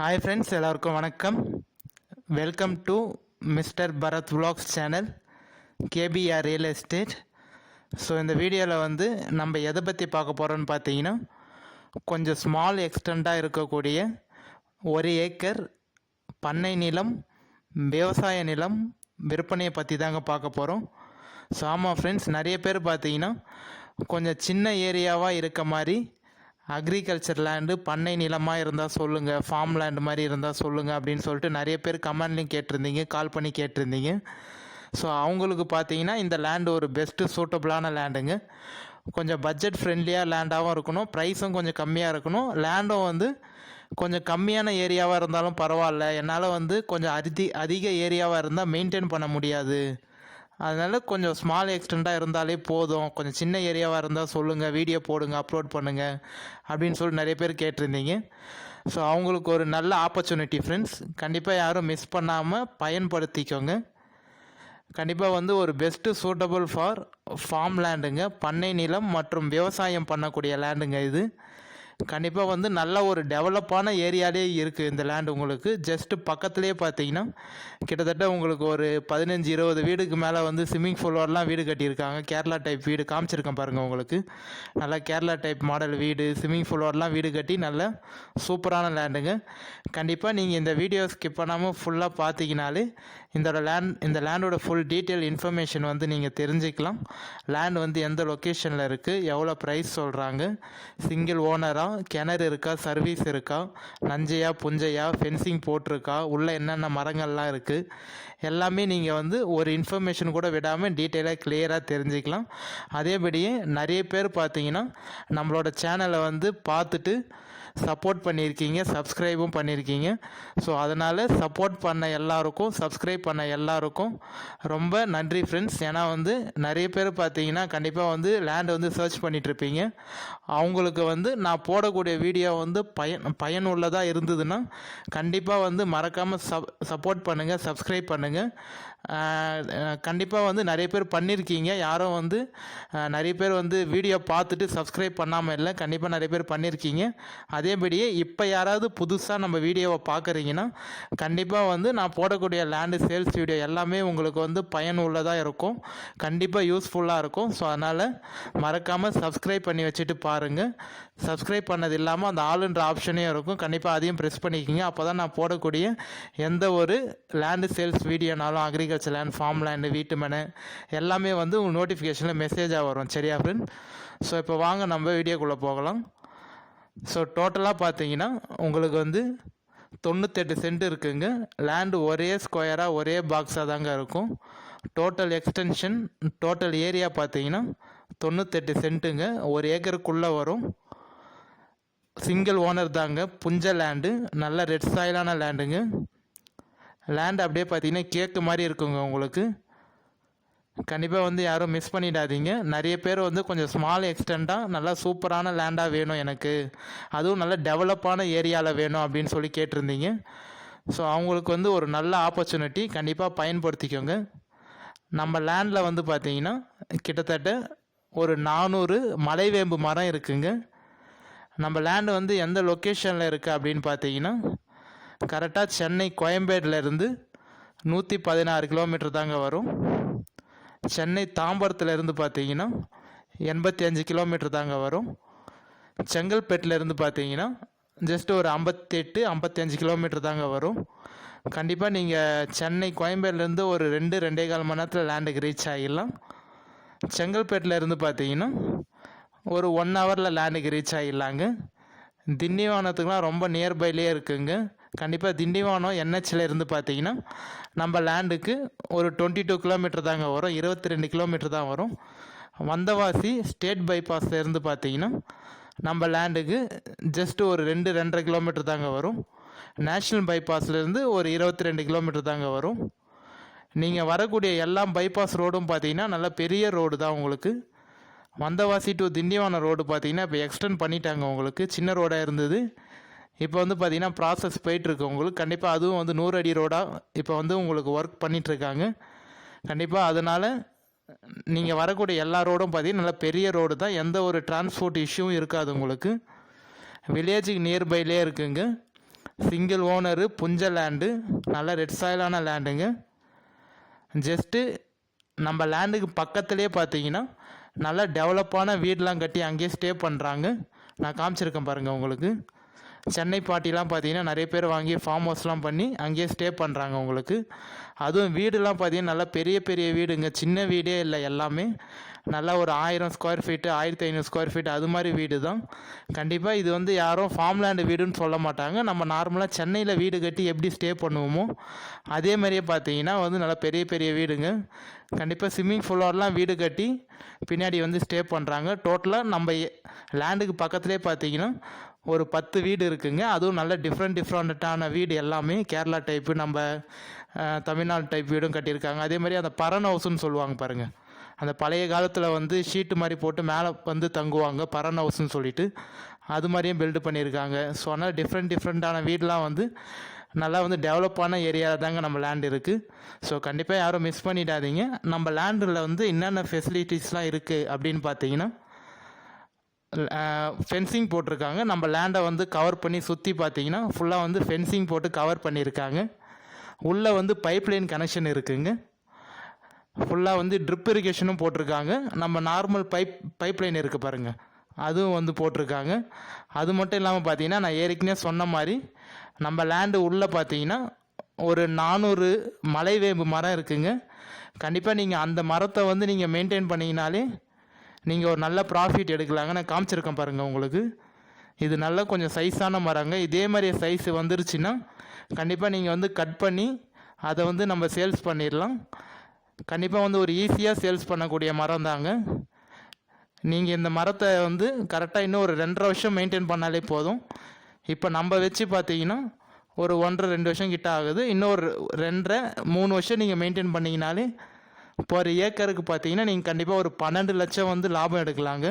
Hi friends, எல்லாருக்கும் வணக்கம். Welcome to mister Bharat vlogs channel, KPR real estate. So இந்த வீடியோவில் நம்ம எதை பற்றி பார்க்க போகிறோன்னு பார்த்தீங்கன்னா, கொஞ்சம் ஸ்மால் எக்ஸ்டெண்டாக இருக்கக்கூடிய 1 ஏக்கர் பண்ணை நிலம், விவசாய நிலம் விற்பனையை பற்றி தாங்க பார்க்க போகிறோம். ஸோ ஆமாம் ஃப்ரெண்ட்ஸ், நிறைய பேர் பார்த்தீங்கன்னா கொஞ்சம் சின்ன ஏரியாவாக இருக்க மாதிரி அக்ரிகல்ச்சர் லேண்டு, பண்ணை நிலமாக இருந்தால் சொல்லுங்கள், ஃபார்ம் லேண்டு மாதிரி இருந்தால் சொல்லுங்கள் அப்படின்னு சொல்லிட்டு நிறைய பேர் கமெண்ட்லேயும் கேட்டிருந்தீங்க, கால் பண்ணி கேட்டிருந்தீங்க. ஸோ அவங்களுக்கு பார்த்தீங்கன்னா இந்த லேண்டு ஒரு பெஸ்ட்டு சூட்டபுளான லேண்டுங்க. கொஞ்சம் பட்ஜெட் ஃப்ரெண்ட்லியாக லேண்டாகவும் இருக்கணும், ப்ரைஸும் கொஞ்சம் கம்மியாக இருக்கணும். லேண்டும் கொஞ்சம் கம்மியான ஏரியாவாக இருந்தாலும் பரவாயில்ல, என்னால் கொஞ்சம் அதிக ஏரியாவாக இருந்தால் மெயின்டைன் பண்ண முடியாது, அதனால் கொஞ்சம் ஸ்மால் எக்ஸ்டெண்டாக இருந்தாலே போதும், கொஞ்சம் சின்ன ஏரியாவாக இருந்தால் சொல்லுங்கள், வீடியோ போடுங்க, அப்லோட் பண்ணுங்கள் அப்படின்னு சொல்லி நிறைய பேர் கேட்டிருந்தீங்க. ஸோ அவங்களுக்கு ஒரு நல்ல ஆப்பர்ச்சுனிட்டி ஃப்ரெண்ட்ஸ், கண்டிப்பாக யாரும் மிஸ் பண்ணாமல் பயன்படுத்திக்கோங்க. கண்டிப்பாக ஒரு பெஸ்ட்டு சூட்டபுள் ஃபார் ஃபார்ம் லேண்டுங்க, பண்ணை நிலம் மற்றும் விவசாயம் பண்ணக்கூடிய லேண்டுங்க இது. கண்டிப்பாக நல்ல ஒரு டெவலப்பான ஏரியாலே இருக்குது இந்த லேண்டு. உங்களுக்கு ஜஸ்ட்டு பக்கத்துலேயே பார்த்தீங்கன்னா கிட்டத்தட்ட உங்களுக்கு ஒரு 15-20 வீடுக்கு மேலே ஸ்விம்மிங் பூலோடலாம் வீடு கட்டியிருக்காங்க. கேரளா டைப் வீடு காமிச்சிருக்கேன் பாருங்கள். உங்களுக்கு நல்லா கேரளா டைப் மாடல் வீடு, ஸ்விம்மிங் பூலோடலாம் வீடு கட்டி நல்ல சூப்பரான லேண்டுங்க. கண்டிப்பாக நீங்கள் இந்த வீடியோ ஸ்கிப் பண்ணாமல் ஃபுல்லாக பார்த்தீங்கனாலே இந்த லேண்டோட ஃபுல் டீட்டெயில் இன்ஃபர்மேஷன் நீங்கள் தெரிஞ்சுக்கலாம். லேண்ட் எந்த லொக்கேஷனில் இருக்குது, எவ்வளோ ப்ரைஸ் சொல்கிறாங்க, சிங்கிள் ஓனராக, கிணறு இருக்கா, சர்வீஸ் இருக்கா, நஞ்சையா புஞ்சையா, ஃபென்சிங் போட்டிருக்கா, உள்ளே என்னென்ன மரங்கள்லாம் இருக்குது, எல்லாமே நீங்கள் ஒரு இன்ஃபர்மேஷன் கூட விடாமல் டீட்டெயிலாக கிளியராக தெரிஞ்சுக்கலாம். அதேபடியே நிறைய பேர் பார்த்தீங்கன்னா நம்மளோட சேனலை பார்த்துட்டு சப்போர்ட் பண்ணியிருக்கீங்க, சப்ஸ்கிரைபும் பண்ணியிருக்கீங்க. ஸோ அதனால் சப்போர்ட் பண்ண எல்லாருக்கும், சப்ஸ்கிரைப் பண்ண எல்லாருக்கும் ரொம்ப நன்றி ஃப்ரெண்ட்ஸ். ஏன்னா நிறைய பேர் பார்த்தீங்கன்னா கண்டிப்பாக லேண்ட் சர்ச் பண்ணிகிட்ருப்பீங்க. அவங்களுக்கு நான் போடக்கூடிய வீடியோ பயனுள்ளதாக இருந்ததுன்னா கண்டிப்பாக மறக்காமல் சப்போர்ட் பண்ணுங்கள், சப்ஸ்கிரைப் பண்ணுங்கள். கண்டிப்பாக நிறைய பேர் பண்ணியிருக்கீங்க. யாரும் நிறைய பேர் வீடியோ பார்த்துட்டு சப்ஸ்கிரைப் பண்ணாமல் இல்லை, கண்டிப்பாக நிறைய பேர் பண்ணியிருக்கீங்க. அதேபடியே இப்போ யாராவது புதுசாக நம்ம வீடியோவை பார்க்குறீங்கன்னா கண்டிப்பாக நான் போடக்கூடிய லேண்டு சேல்ஸ் வீடியோ எல்லாமே உங்களுக்கு பயனுள்ளதாக இருக்கும், கண்டிப்பாக யூஸ்ஃபுல்லாக இருக்கும். ஸோ அதனால் மறக்காமல் சப்ஸ்கிரைப் பண்ணி வச்சுட்டு பாருங்கள். சப்ஸ்கிரைப் பண்ணது இல்லாமல் அந்த ஆளுன்ற ஆப்ஷனையும் இருக்கும், கண்டிப்பாக அதையும் ப்ரெஸ் பண்ணிக்கிங்க. அப்போ தான் நான் போடக்கூடிய எந்த ஒரு லேண்டு சேல்ஸ் வீடியோனாலும், அக்ரிகல்ச்சர் லேண்ட், ஃபார்ம் லேண்டு, வீட்டு மனை எல்லாமே உங்கள் நோட்டிஃபிகேஷனில் மெசேஜாக வரும். சரியா ஃப்ரெண்ட்? ஸோ இப்போ வாங்க நம்ம வீடியோக்குள்ளே போகலாம். ஸோ டோட்டலாக பார்த்தீங்கன்னா உங்களுக்கு 98 சென்ட் இருக்குங்க. லேண்டு ஒரே ஸ்கொயராக ஒரே பாக்ஸாக தாங்க இருக்கும். டோட்டல் எக்ஸ்டென்ஷன், டோட்டல் ஏரியா பார்த்தீங்கன்னா 98 சென்ட்டுங்க. 1 ஏக்கருக்குள்ளே வரும். சிங்கிள் ஓனர் தாங்க, புஞ்ச லேண்டு, நல்ல ரெட் சாயிலான லேண்டுங்க. லேண்டு அப்படியே பார்த்தீங்கன்னா கேக்கு மாதிரி இருக்குங்க உங்களுக்கு. கண்டிப்பாக யாரும் மிஸ் பண்ணிடாதீங்க. நிறைய பேர் கொஞ்சம் ஸ்மால் எக்ஸ்டெண்டாக நல்லா சூப்பரான லேண்டாக வேணும் எனக்கு, அதுவும் நல்ல டெவலப்பான ஏரியாவில் வேணும் அப்படின்னு சொல்லி கேட்டிருந்தீங்க. ஸோ அவங்களுக்கு ஒரு நல்ல ஆப்பர்ச்சுனிட்டி, கண்டிப்பாக பயன்படுத்திக்கோங்க. நம்ம லேண்டில் பார்த்தீங்கன்னா கிட்டத்தட்ட ஒரு 400 மலைவேம்பு மரம் இருக்குங்க. நம்ம லேண்டு எந்த லொக்கேஷனில் இருக்குது அப்படின்னு பார்த்தீங்கன்னா கரெக்டாக சென்னை கோயம்பேடுலேருந்து 116 கிலோமீட்டர் தாங்க வரும். சென்னை தாம்பரத்துலேருந்து பார்த்தீங்கன்னா 85 கிலோமீட்டர் தாங்க வரும். செங்கல்பேட்டிலேருந்து பார்த்தீங்கன்னா ஜஸ்ட் ஒரு 58-55 கிலோமீட்டர் தாங்க வரும். கண்டிப்பாக நீங்கள் சென்னை கோயம்பேடுலேருந்து ஒரு 2-2.25 மணி நேரத்தில் லேண்டுக்கு ரீச் ஆகிடலாம். செங்கல்பேட்டிலேருந்து பார்த்தீங்கன்னா ஒரு 1 ஹவரில் லேண்டுக்கு ரீச் ஆகிடலாங்க. திண்டிவனத்துக்குலாம் ரொம்ப நியர்பைலேயே இருக்குங்க. கண்டிப்பாக திண்டிவனம் என்ஹெச்சில் இருந்து பார்த்தீங்கன்னா நம்ம லேண்டுக்கு ஒரு 22 கிலோமீட்டர் தாங்க வரும், 22 கிலோமீட்டர் தான் வரும். வந்தவாசி ஸ்டேட் பைபாஸில் இருந்து பார்த்தீங்கன்னா நம்ம லேண்டுக்கு ஜஸ்ட் ஒரு 2-2.5 கிலோமீட்டர் தாங்க வரும். நேஷ்னல் பைபாஸ்லேருந்து ஒரு 22 கிலோமீட்டர் தாங்க வரும். நீங்கள் வரக்கூடிய எல்லா பைபாஸ் ரோடும் பார்த்தீங்கன்னா நல்ல பெரிய ரோடு தான் உங்களுக்கு. வந்தவாசி டு திண்டிவனம் ரோடு பார்த்தீங்கன்னா இப்போ எக்ஸ்டெண்ட் பண்ணிட்டாங்க. உங்களுக்கு சின்ன ரோடாக இருந்தது, இப்போ பார்த்தீங்கன்னா ப்ராசஸ் போயிட்டுருக்கு உங்களுக்கு. கண்டிப்பாக அதுவும் 100 அடி ரோடாக இப்போ உங்களுக்கு ஒர்க் பண்ணிகிட்ருக்காங்க. கண்டிப்பாக அதனால் நீங்கள் வரக்கூடிய எல்லா ரோடும் பார்த்தீங்கன்னா நல்ல பெரிய ரோடு தான், எந்த ஒரு டிரான்ஸ்போர்ட் இஷ்யூவும் இருக்காது உங்களுக்கு. வில்லேஜுக்கு நியர்பைலே இருக்குங்க. சிங்கிள் ஓனரு, புஞ்ச லேண்டு, நல்ல ரெட் சாயிலான லேண்டுங்க. ஜஸ்ட்டு நம்ம லேண்டுக்கு பக்கத்துலேயே பார்த்தீங்கன்னா நல்லா டெவலப்பான வீடெலாம் கட்டி அங்கேயே ஸ்டே பண்ணுறாங்க. நான் காமிச்சிருக்கேன் பாருங்கள் உங்களுக்கு. சென்னை பாட்டிலாம் பார்த்தீங்கன்னா நிறைய பேர் வாங்கி ஃபார்ம் ஹவுஸ்லாம் பண்ணி அங்கேயே ஸ்டே பண்ணுறாங்க உங்களுக்கு. அதுவும் வீடுலாம் பார்த்தீங்கன்னா நல்லா பெரிய பெரிய வீடுங்க, சின்ன வீடே இல்லை, எல்லாமே நல்லா ஒரு 1000 ஸ்கொயர் ஃபீட்டு, 1500 ஸ்கொயர் ஃபீட் அது மாதிரி வீடு தான். கண்டிப்பாக இது வந்து யாரும் ஃபார்ம் லேண்டு வீடுன்னு சொல்ல மாட்டாங்க. நம்ம நார்மலாக சென்னையில் வீடு கட்டி எப்படி ஸ்டே பண்ணுவோமோ அதே மாதிரியே பார்த்தீங்கன்னா வந்து நல்லா பெரிய பெரிய வீடுங்க. கண்டிப்பாக ஸ்விம்மிங் ஃபூலோடலாம் வீடு கட்டி பின்னாடி வந்து ஸ்டே பண்ணுறாங்க. டோட்டலாக நம்ம லேண்டுக்கு பக்கத்துலேயே பார்த்தீங்கன்னா ஒரு 10 வீடு இருக்குங்க. அதுவும் நல்ல டிஃப்ரெண்ட்டான வீடு, எல்லாமே கேரளா டைப்பு, நம்ம தமிழ்நாடு டைப் வீடும் கட்டியிருக்காங்க. அதே மாதிரி அந்த பரன் ஹவுஸ்ன்னு சொல்லுவாங்க பாருங்கள், அந்த பழைய காலத்தில் வந்து ஷீட்டு மாதிரி போட்டு மேலே வந்து தங்குவாங்க, பரன் ஹவுஸ்ன்னு சொல்லிட்டு, அது மாதிரியும் பில்டு பண்ணியிருக்காங்க. ஸோ அதனால் டிஃப்ரெண்ட்டான வீடெலாம் வந்து நல்லா வந்து டெவலப்பான ஏரியாவில் தாங்க நம்ம லேண்ட் இருக்குது. ஸோ கண்டிப்பாக யாரும் மிஸ் பண்ணிடாதீங்க. நம்ம லேண்டில் வந்து என்னென்ன ஃபெசிலிட்டிஸ்லாம் இருக்குது அப்படின்னு பார்த்தீங்கன்னா, ஃபென்சிங் போட்டிருக்காங்க. நம்ம லேண்டை வந்து கவர் பண்ணி சுற்றி பார்த்தீங்கன்னா ஃபுல்லாக வந்து ஃபென்சிங் போட்டு கவர் பண்ணியிருக்காங்க. உள்ளே வந்து பைப்லைன் கனெக்ஷன் இருக்குங்க. ஃபுல்லாக வந்து ட்ரிப் இரிகேஷனும் போட்டிருக்காங்க. நம்ம நார்மல் பைப்லைன் இருக்குது பாருங்கள், அதுவும் வந்து போட்டிருக்காங்க. அது மட்டும் இல்லாமல் பார்த்தீங்கன்னா நான் ஏற்கனவே சொன்ன மாதிரி நம்ம லேண்டு உள்ளே பார்த்தீங்கன்னா ஒரு 400 மலைவேம்பு மரம் இருக்குங்க. கண்டிப்பாக நீங்கள் அந்த மரத்தை வந்து நீங்கள் மெயின்டைன் பண்ணிங்கனாலே நீங்கள் ஒரு நல்ல ப்ராஃபிட் எடுக்கலாங்க. நான் காமிச்சிருக்கேன் பாருங்கள் உங்களுக்கு. இது நல்ல கொஞ்சம் சைஸான மரங்க. இதே மாதிரி சைஸ் வந்துருச்சுன்னா கண்டிப்பாக நீங்கள் வந்து கட் பண்ணி அதை வந்து நம்ம சேல்ஸ் பண்ணிடலாம். கண்டிப்பாக வந்து ஒரு ஈஸியாக சேல்ஸ் பண்ணக்கூடிய மரம் தாங்க. நீங்கள் இந்த மரத்தை வந்து கரெக்டாக இன்னும் ஒரு 2.5 வருஷம் மெயின்டைன் பண்ணாலே போதும். இப்போ நம்ம வச்சு பார்த்தீங்கன்னா ஒரு 1.5-2 வருஷம் கிட்ட ஆகுது. இன்னும் ஒரு 2.5-3 வருஷம் நீங்கள் மெயின்டைன் பண்ணிங்கனாலே இப்போ ஒரு ஏக்கருக்கு பார்த்தீங்கன்னா நீங்கள் கண்டிப்பாக ஒரு 12 லட்சம் வந்து லாபம் எடுக்கலாங்க.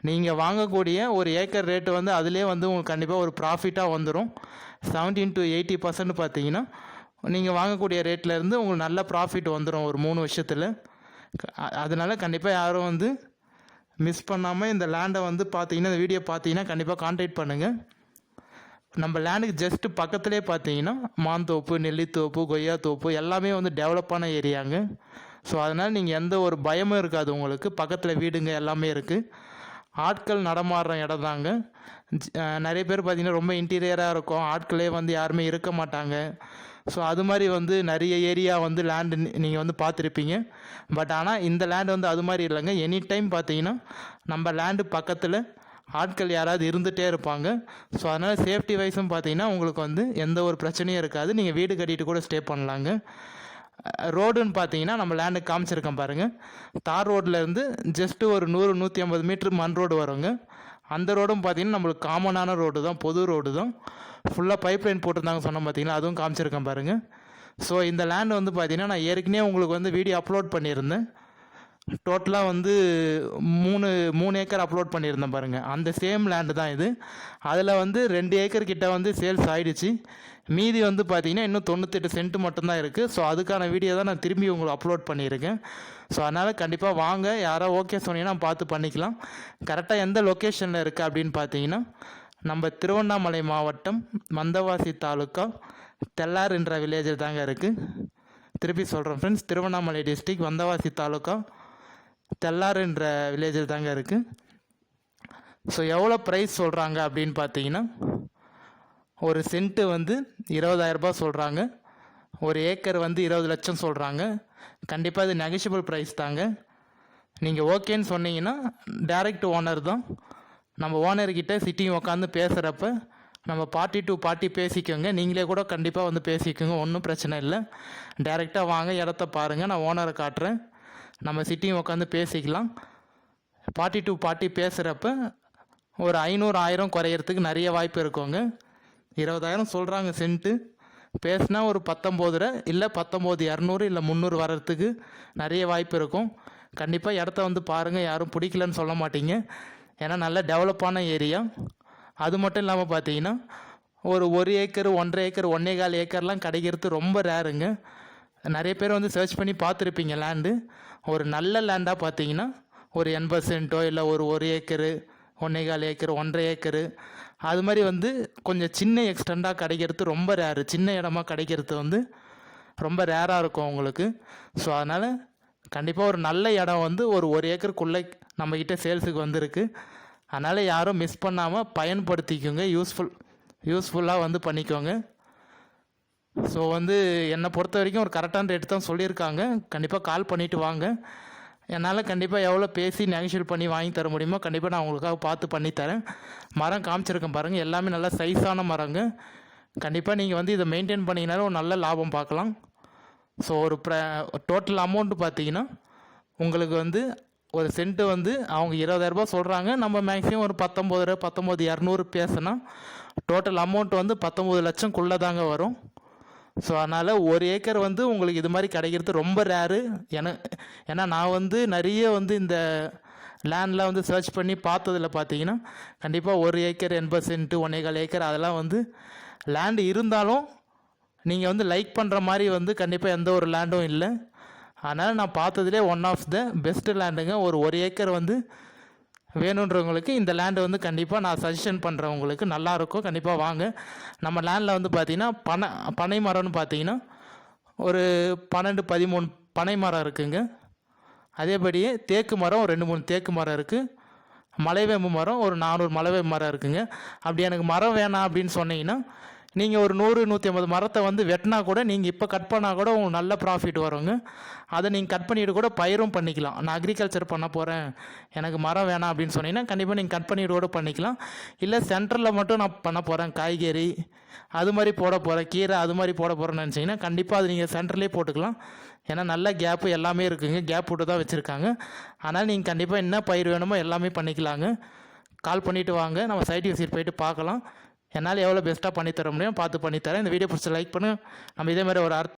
நீங்கள் வாங்கக்கூடிய ஒரு ஏக்கர் ரேட்டு வந்து அதிலே வந்து உங்களுக்கு கண்டிப்பாக ஒரு ப்ராஃபிட்டாக வந்துடும். 17 to 80% பார்த்தீங்கன்னா நீங்கள் வாங்கக்கூடிய ரேட்லேருந்து உங்களுக்கு நல்ல ப்ராஃபிட் வந்துடும் ஒரு 3 வருஷத்தில். அதனால் கண்டிப்பாக யாரும் வந்து மிஸ் பண்ணாமல் இந்த லேண்டை வந்து பார்த்தீங்கன்னா, இந்த வீடியோ பார்த்தீங்கன்னா கண்டிப்பாக கான்டாக்ட் பண்ணுங்கள். நம்ம லேண்டுக்கு ஜஸ்ட்டு பக்கத்துலேயே பார்த்தீங்கன்னா மாந்தோப்பு, நெல்லித்தோப்பு, கொய்யாத்தோப்பு எல்லாமே வந்து டெவலப்பான ஏரியாங்க. ஸோ அதனால் நீங்கள் எந்த ஒரு பயமும் இருக்காது உங்களுக்கு. பக்கத்தில் வீடுங்க எல்லாமே இருக்குது. ஆட்கள் நடமாடுற இடம் தாங்க. நிறைய பேர் பார்த்திங்கன்னா ரொம்ப இன்டீரியராக இருக்கும், ஆட்களே வந்து யாருமே இருக்க மாட்டாங்க. ஸோ அது மாதிரி வந்து நிறைய ஏரியா வந்து லேண்டு நீங்கள் வந்து பார்த்துருப்பீங்க. பட் ஆனால் இந்த லேண்டு வந்து அது மாதிரி இல்லைங்க. எனி டைம் பார்த்தீங்கன்னா நம்ம லேண்டு பக்கத்தில் ஆட்கள் யாராவது இருந்துகிட்டே இருப்பாங்க. ஸோ அதனால் சேஃப்டி வைஸும் பார்த்தீங்கன்னா உங்களுக்கு வந்து எந்த ஒரு பிரச்சனையும் இருக்காது. நீங்கள் வீடு கட்டிட்டு கூட ஸ்டே பண்ணலாங்க. ரோடுன்னு பார்த்தீங்கன்னா நம்ம லேண்டுக்கு காமிச்சிருக்கேன் பாருங்கள். தார் ரோட்லேருந்து ஜஸ்ட்டு ஒரு 100-150 மீட்ரு மண் ரோடு வருங்க. அந்த ரோடும் பார்த்தீங்கன்னா நம்மளுக்கு காமனான ரோடு தான், பொது ரோடு தான். ஃபுல்லாக பைப்லைன் போட்டிருந்தாங்க சொன்ன பார்த்தீங்கன்னா, அதுவும் காமிச்சிருக்கேன் பாருங்கள். ஸோ இந்த லேண்டு வந்து பார்த்தீங்கன்னா நான் ஏற்கனவே உங்களுக்கு வந்து வீடியோ அப்லோட் பண்ணியிருந்தேன். டோட்டலாக வந்து 3 ஏக்கர் அப்லோட் பண்ணியிருந்தேன் பாருங்கள். அந்த சேம் லேண்டு தான் இது. அதில் வந்து 2 ஏக்கர் கிட்ட வந்து சேல்ஸ் ஆகிடுச்சு. மீதி வந்து பார்த்திங்கன்னா இன்னும் 98 சென்ட் மட்டும்தான் இருக்குது. ஸோ அதுக்கான வீடியோ தான் நான் திரும்பி உங்களுக்கு அப்லோட் பண்ணியிருக்கேன். ஸோ அதனால் கண்டிப்பாக வாங்க, யாரோ ஓகே சொன்னீங்கன்னா பார்த்து பண்ணிக்கலாம். கரெக்டாக எந்த லொக்கேஷனில் இருக்குது அப்படின்னு பார்த்தீங்கன்னா நம்ம திருவண்ணாமலை மாவட்டம் வந்தவாசி தாலுக்கா தெல்லார் என்ற வில்லேஜில் தாங்க இருக்குது. திருப்பி சொல்கிறேன் ஃப்ரெண்ட்ஸ், திருவண்ணாமலை டிஸ்ட்ரிக் வந்தவாசி தாலுக்கா தெல்லார் என்ற வில்லேஜில் தாங்க இருக்குது. ஸோ எவ்வளோ ப்ரைஸ் சொல்கிறாங்க அப்படின்னு பார்த்தீங்கன்னா ஒரு சென்ட்டு வந்து 20,000 ரூபாய் சொல்கிறாங்க. ஒரு ஏக்கர் வந்து 20 லட்சம் சொல்கிறாங்க. கண்டிப்பாக இது நெகஷியபிள் ப்ரைஸ் தாங்க. நீங்கள் ஓகேன்னு சொன்னீங்கன்னா டைரக்ட் ஓனர் தான். நம்ம ஓனர்கிட்ட சிட்டிங் உட்காந்து பேசுகிறப்ப நம்ம பார்ட்டி டு பார்ட்டி பேசிக்கோங்க. நீங்களே கூட கண்டிப்பாக வந்து பேசிக்கோங்க, ஒன்றும் பிரச்சனை இல்லை. டைரெக்டாக வாங்க, இடத்த பாருங்கள், நான் ஓனரை காட்டுறேன், நம்ம சிட்டிங் உட்காந்து பேசிக்கலாம். பார்ட்டி டு பார்ட்டி பேசுகிறப்ப ஒரு 500-1000 குறையிறதுக்கு நிறைய வாய்ப்பு இருக்குங்க. 20,000 சொல்கிறாங்க சென்ட்டு, பேசினா ஒரு 19 இல்லை 19,200 இல்லை 300 வர்றதுக்கு நிறைய வாய்ப்பு இருக்கும். கண்டிப்பாக இடத்த வந்து பாருங்கள், யாரும் பிடிக்கலன்னு சொல்ல மாட்டீங்க. ஏன்னா நல்ல டெவலப்பான ஏரியா. அது மட்டும் இல்லாமல் பார்த்தீங்கன்னா ஒரு 1 ஏக்கர் 1.5 ஏக்கர் 1.25 ஏக்கர்லாம் கிடைக்கிறது ரொம்ப ரேருங்க. நிறைய பேர் வந்து சர்ச் பண்ணி பார்த்துருப்பீங்க லேண்டு. ஒரு நல்ல லேண்டாக பார்த்தீங்கன்னா ஒரு 80 சென்ட்டோ இல்லை ஒரு 1 ஏக்கரு 1.25 ஏக்கர் 1.5 ஏக்கரு அது மாதிரி வந்து கொஞ்சம் சின்ன எக்ஸ்டெண்டாக கிடைக்கிறது ரொம்ப ரேரு, சின்ன இடமா கிடைக்கிறது வந்து ரொம்ப ரேராக இருக்கும் உங்களுக்கு. ஸோ அதனால் கண்டிப்பாக ஒரு நல்ல இடம் வந்து ஒரு ஏக்கருக்குள்ளே நம்மக்கிட்ட சேல்ஸுக்கு வந்திருக்கு. அதனால் யாரும் மிஸ் பண்ணாமல் பயன்படுத்திக்கோங்க, யூஸ்ஃபுல்லாக வந்து பண்ணிக்கோங்க. ஸோ வந்து என்னை பொறுத்த வரைக்கும் ஒரு கரெக்டான ரேட்டு தான் சொல்லியிருக்காங்க. கண்டிப்பாக கால் பண்ணிவிட்டு வாங்க. என்னால் கண்டிப்பாக எவ்வளோ பேசி நெகோஷியேட் பண்ணி வாங்கி தர முடியுமோ கண்டிப்பாக நான் உங்களுக்காக பார்த்து பண்ணித்தரேன். மரம் காமிச்சிருக்கேன் பாருங்கள், எல்லாமே நல்லா சைஸான மரங்க. கண்டிப்பாக நீங்கள் வந்து இதை மெயின்டைன் பண்ணிங்கனாலும் ஒரு நல்ல லாபம் பார்க்கலாம். ஸோ ஒரு டோட்டல் அமௌண்ட்டு பார்த்தீங்கன்னா உங்களுக்கு வந்து ஒரு சென்ட்டு வந்து அவங்க 20,000 சொல்கிறாங்க. நம்ம மேக்ஸிமம் ஒரு 19,200 பேசினா டோட்டல் அமௌண்ட் வந்து 19 லட்சம்குள்ளே தாங்க வரும். ஸோ அதனால் ஒரு ஏக்கர் வந்து உங்களுக்கு இது மாதிரி கிடைக்கிறது ரொம்ப ரேரு. ஏன்னா நான் வந்து நிறைய வந்து இந்த லேண்டில் வந்து சர்ச் பண்ணி பார்த்ததில் பார்த்தீங்கன்னா கண்டிப்பாக 1 ஏக்கர் 80 சென்ட்டு 1.25 ஏக்கர் அதெல்லாம் வந்து லேண்டு இருந்தாலும் நீங்கள் வந்து லைக் பண்ணுற மாதிரி வந்து கண்டிப்பாக எந்த ஒரு லேண்டும் இல்லை. அதனால் நான் பார்த்ததுலே ஒன் ஆஃப் த பெஸ்ட்டு லேண்டுங்க. ஒரு ஏக்கர் வந்து வேணுன்றவங்களுக்கு இந்த லேண்டு வந்து கண்டிப்பாக நான் சஜஷன் பண்ணுறேன், உங்களுக்கு நல்லாயிருக்கும். கண்டிப்பாக வாங்க. நம்ம லேண்டில் வந்து பார்த்திங்கன்னா பனை மரம்னு பார்த்தீங்கன்னா ஒரு 12-13 பனை மரம் இருக்குங்க. அதேபடியே தேக்கு மரம் ஒரு 2-3 தேக்கு மரம் இருக்குது. மலைவேம்பு மரம் ஒரு 400 மலைவேம்பு மரம் இருக்குங்க. அப்படி எனக்கு மரம் வேணாம் அப்படின்னு சொன்னீங்கன்னா நீங்கள் ஒரு 100-150 மரத்தை வந்து வெட்டினா கூட நீங்கள் இப்போ கட் பண்ணால் கூட உங்களுக்கு நல்ல ப்ராஃபிட் வருங்க. அதை நீங்கள் கட் பண்ணிவிட்டு கூட பயிரும் பண்ணிக்கலாம். நான் அக்ரிகல்ச்சர் பண்ண போகிறேன், எனக்கு மரம் வேணாம் அப்படின்னு சொன்னீங்கன்னா கண்டிப்பாக நீங்கள் கட் பண்ணிவிட்டு கூட பண்ணிக்கலாம். இல்லை சென்டரில் மட்டும் நான் பண்ண போகிறேன், காய்கறி அது மாதிரி போட போகிறேன், கீரை அது மாதிரி போட போகிறேன்னு நினச்சிங்கன்னா கண்டிப்பாக அது நீங்கள் சென்டர்லேயே போட்டுக்கலாம். ஏன்னா நல்ல கேப்பு எல்லாமே இருக்குங்க, கேப் விட்டு தான் வச்சுருக்காங்க. அதனால் நீங்கள் கண்டிப்பாக என்ன பயிர் வேணுமோ எல்லாமே பண்ணிக்கலாங்க. கால் பண்ணிவிட்டு வாங்க, நம்ம சைட் விசிட் போயிட்டு பார்க்கலாம். என்னால் எவ்வளோ பெஸ்ட்டாக பண்ணித்தர முடியும் பார்த்து பண்ணித்தரேன். இந்த வீடியோ பிடிச்சி லைக் பண்ணுங்கள். நம்ம இதே மாதிரி ஒரு